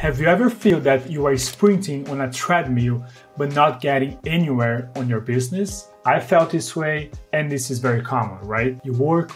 Have you ever feel that you are sprinting on a treadmill but not getting anywhere on your business? I felt this way, and this is very common, right? You work,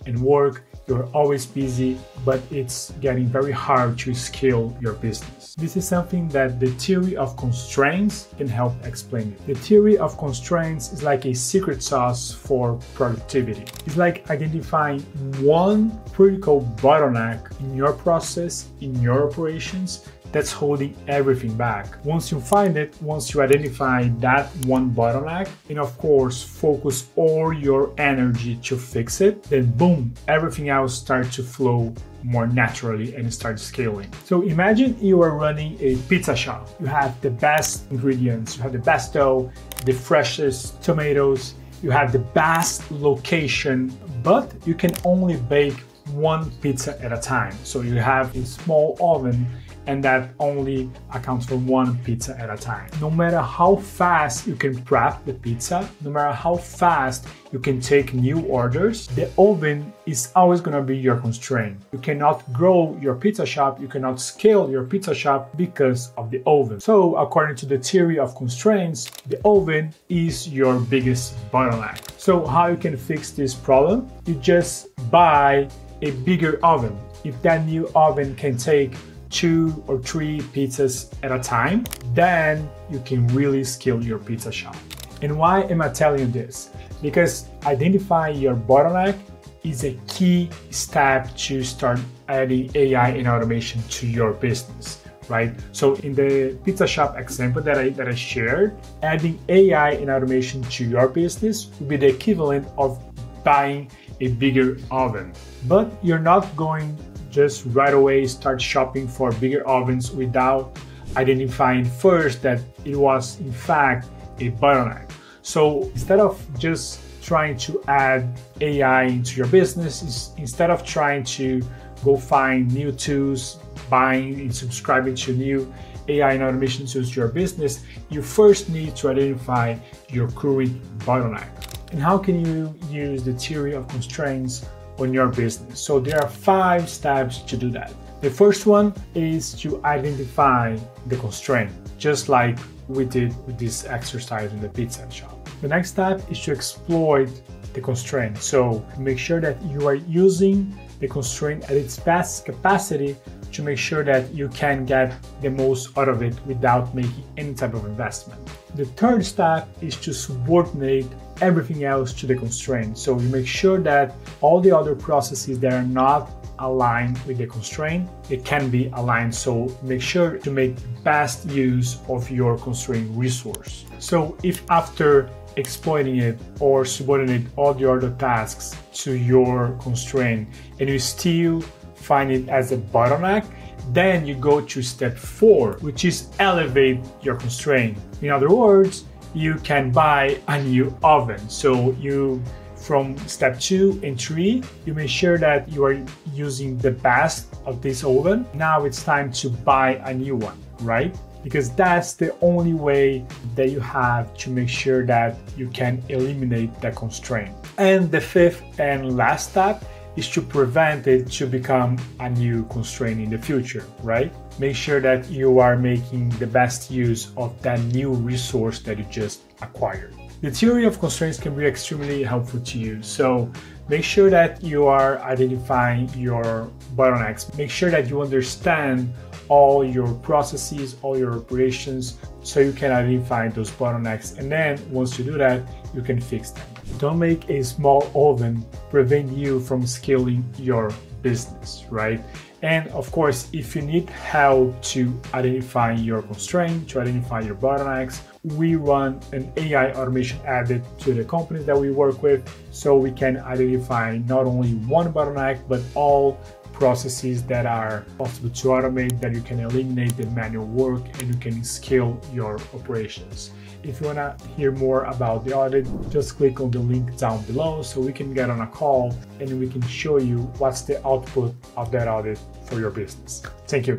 and work, you're always busy, but it's getting very hard to scale your business. This is something that the theory of constraints can help explain it. The theory of constraints is like a secret sauce for productivity. It's like identifying one critical bottleneck in your process, in your operations, that's holding everything back. Once you find it, once you identify that one bottleneck, and of course focus all your energy to fix it, then boom, everything else starts to flow more naturally and start scaling. So imagine you are running a pizza shop. You have the best ingredients, you have the best dough, the freshest tomatoes, you have the best location, but you can only bake one pizza at a time. So you have a small oven, and that only accounts for one pizza at a time. No matter how fast you can prep the pizza, no matter how fast you can take new orders, the oven is always gonna be your constraint. You cannot grow your pizza shop, you cannot scale your pizza shop because of the oven. So according to the theory of constraints, the oven is your biggest bottleneck. So how you can fix this problem? You just buy a bigger oven. If that new oven can take 2 or 3 pizzas at a time, then you can really scale your pizza shop. And why am I telling you this? Because identifying your bottleneck is a key step to start adding AI and automation to your business, right? So in the pizza shop example that I shared, adding AI and automation to your business would be the equivalent of buying a bigger oven. But you're not going just right away start shopping for bigger ovens without identifying first that it was in fact a bottleneck. So instead of just trying to add AI into your business, instead of trying to go find new tools, buying and subscribing to new AI and automation tools to your business, you first need to identify your current bottleneck. And how can you use the theory of constraints on your business? So there are 5 steps to do that. The first one is to identify the constraint, just like we did with this exercise in the pizza shop. The next step is to exploit the constraint. So make sure that you are using the constraint at its best capacity to make sure that you can get the most out of it without making any type of investment. The third step is to subordinate everything else to the constraint. So you make sure that all the other processes that are not aligned with the constraint, it can be aligned. So make sure to make best use of your constraint resource. So if after exploiting it or subordinate all the other tasks to your constraint and you still find it as a bottleneck, then you go to step 4, which is elevate your constraint. In other words, you can buy a new oven. So you, from step 2 and 3, you make sure that you are using the best of this oven. Now it's time to buy a new one, right? Because that's the only way that you have to make sure that you can eliminate the constraint. And the 5th and last step is to prevent it to become a new constraint in the future, right? Make sure that you are making the best use of that new resource that you just acquired. The theory of constraints can be extremely helpful to you. So make sure that you are identifying your bottlenecks. Make sure that you understand all your processes, all your operations, so you can identify those bottlenecks. And then once you do that, you can fix them. Don't make a small oven prevent you from scaling your business, right? And of course, if you need help to identify your constraint, to identify your bottlenecks, we run an AI automation audit to the companies that we work with, so we can identify not only one bottleneck, but all processes that are possible to automate, that you can eliminate the manual work and you can scale your operations. If you want to hear more about the audit, just click on the link down below so we can get on a call and we can show you what's the output of that audit for your business. Thank you.